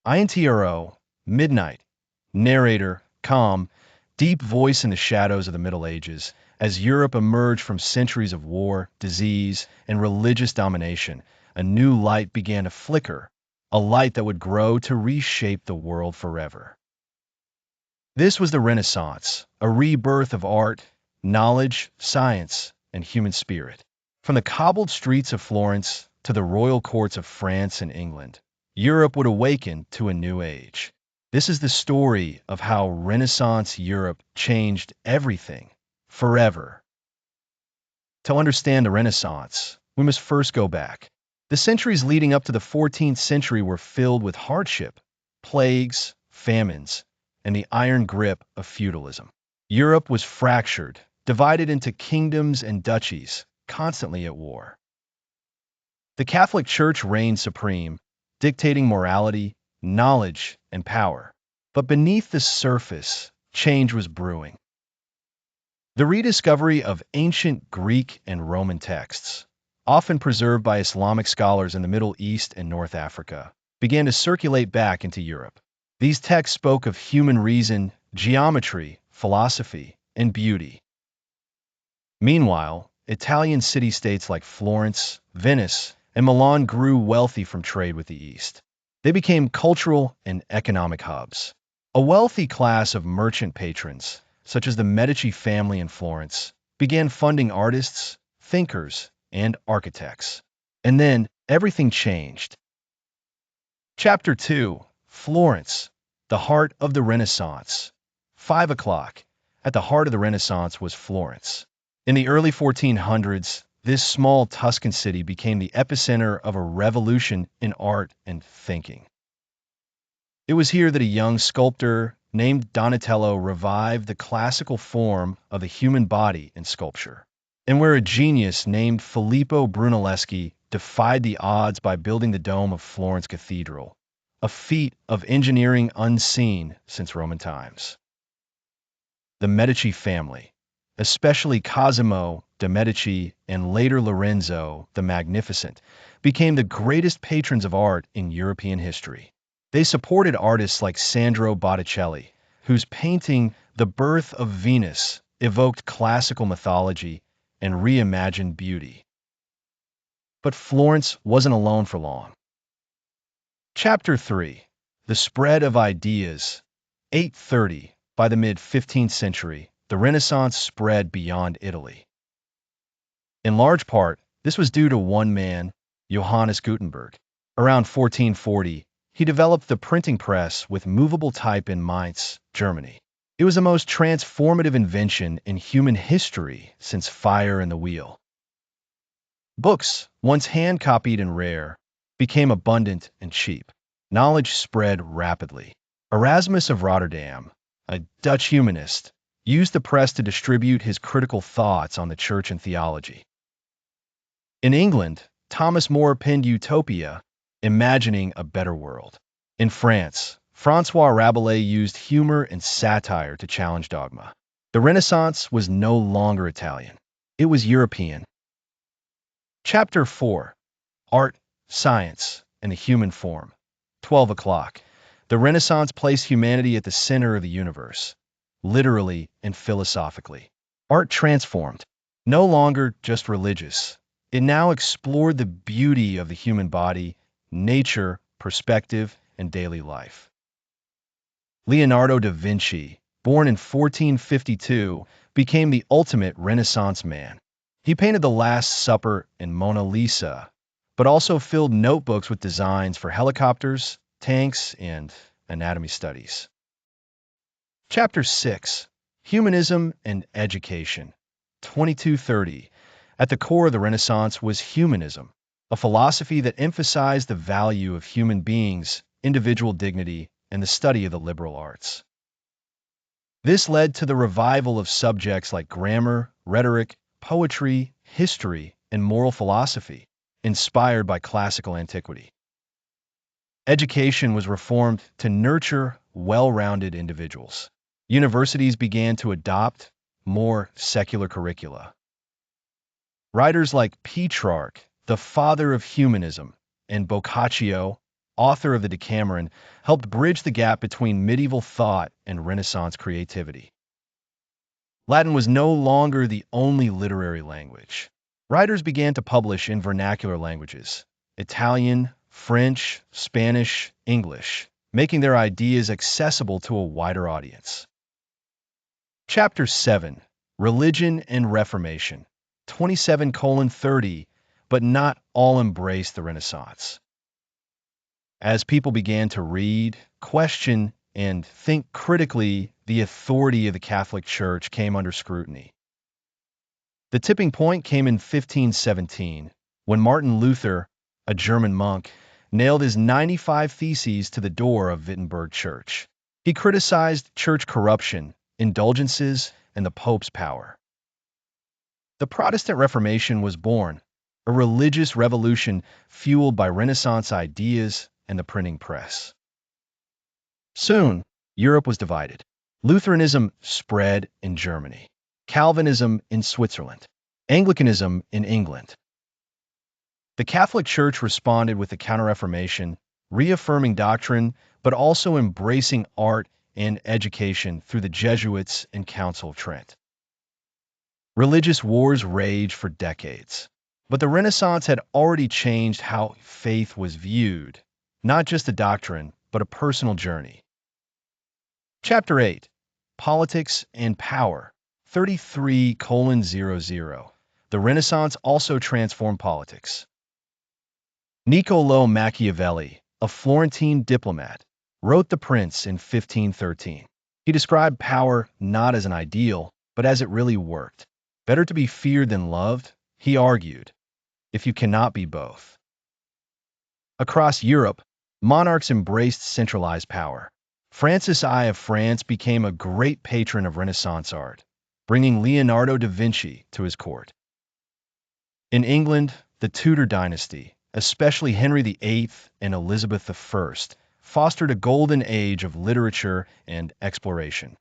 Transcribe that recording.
INTRO, midnight, narrator, calm, deep voice in the shadows of the Middle Ages. As Europe emerged from centuries of war, disease, and religious domination, a new light began to flicker, a light that would grow to reshape the world forever. This was the Renaissance, a rebirth of art, knowledge, science, and human spirit. From the cobbled streets of Florence to the royal courts of France and England, Europe would awaken to a new age. This is the story of how Renaissance Europe changed everything, forever. To understand the Renaissance, we must first go back. The centuries leading up to the 14th century were filled with hardship, plagues, famines, and the iron grip of feudalism. Europe was fractured, divided into kingdoms and duchies, constantly at war. The Catholic Church reigned supreme, dictating morality, knowledge, and power. But beneath the surface, change was brewing. The rediscovery of ancient Greek and Roman texts, often preserved by Islamic scholars in the Middle East and North Africa, began to circulate back into Europe. These texts spoke of human reason, geometry, philosophy, and beauty. Meanwhile, Italian city-states like Florence, Venice, and Milan grew wealthy from trade with the East. They became cultural and economic hubs. A wealthy class of merchant patrons, such as the Medici family in Florence, began funding artists, thinkers, and architects. And then everything changed. Chapter 2: Florence, the heart of the Renaissance. 5 o'clock. At the heart of the Renaissance was Florence. In the early 1400s, this small Tuscan city became the epicenter of a revolution in art and thinking. It was here that a young sculptor named Donatello revived the classical form of the human body in sculpture, and where a genius named Filippo Brunelleschi defied the odds by building the dome of Florence Cathedral, a feat of engineering unseen since Roman times. The Medici family, especially Cosimo de' Medici and later Lorenzo the Magnificent, became the greatest patrons of art in European history. They supported artists like Sandro Botticelli, whose painting The Birth of Venus evoked classical mythology and reimagined beauty. But Florence wasn't alone for long. Chapter 3: The Spread of Ideas. 830. By the mid-15th century, the Renaissance spread beyond Italy. In large part, this was due to one man, Johannes Gutenberg. Around 1440, he developed the printing press with movable type in Mainz, Germany. It was the most transformative invention in human history since fire and the wheel. Books, once hand-copied and rare, became abundant and cheap. Knowledge spread rapidly. Erasmus of Rotterdam, a Dutch humanist, used the press to distribute his critical thoughts on the church and theology. In England, Thomas More penned Utopia, imagining a better world. In France, François Rabelais used humor and satire to challenge dogma. The Renaissance was no longer Italian. It was European. Chapter 4: Art, Science, and the Human Form. 12 o'clock. The Renaissance placed humanity at the center of the universe, literally and philosophically. Art transformed, no longer just religious. It now explored the beauty of the human body, nature, perspective, and daily life. Leonardo da Vinci, born in 1452, became the ultimate Renaissance man. He painted The Last Supper and Mona Lisa, but also filled notebooks with designs for helicopters, tanks, and anatomy studies. Chapter 6: Humanism and Education. 2230. At the core of the Renaissance was humanism, a philosophy that emphasized the value of human beings, individual dignity, and the study of the liberal arts. This led to the revival of subjects like grammar, rhetoric, poetry, history, and moral philosophy, inspired by classical antiquity. Education was reformed to nurture well-rounded individuals. Universities began to adopt more secular curricula. Writers like Petrarch, the father of humanism, and Boccaccio, author of the Decameron, helped bridge the gap between medieval thought and Renaissance creativity. Latin was no longer the only literary language. Writers began to publish in vernacular languages: Italian, French, Spanish, English, making their ideas accessible to a wider audience. Chapter 7: Religion and Reformation, 27:30, but not all embraced the Renaissance. As people began to read, question, and think critically, the authority of the Catholic Church came under scrutiny. The tipping point came in 1517, when Martin Luther, a German monk, nailed his 95 Theses to the door of Wittenberg Church. He criticized church corruption, indulgences, and the Pope's power. The Protestant Reformation was born, a religious revolution fueled by Renaissance ideas and the printing press. Soon, Europe was divided. Lutheranism spread in Germany, Calvinism in Switzerland, Anglicanism in England. The Catholic Church responded with the Counter-Reformation, reaffirming doctrine but also embracing art and education through the Jesuits and Council of Trent. Religious wars raged for decades, but the Renaissance had already changed how faith was viewed, not just a doctrine, but a personal journey. Chapter 8: Politics and Power, 33:00. The Renaissance also transformed politics. Niccolò Machiavelli, a Florentine diplomat, wrote The Prince in 1513. He described power not as an ideal, but as it really worked. Better to be feared than loved, he argued, if you cannot be both. Across Europe, monarchs embraced centralized power. Francis I of France became a great patron of Renaissance art, bringing Leonardo da Vinci to his court. In England, the Tudor dynasty, especially Henry VIII and Elizabeth I, fostered a golden age of literature and exploration.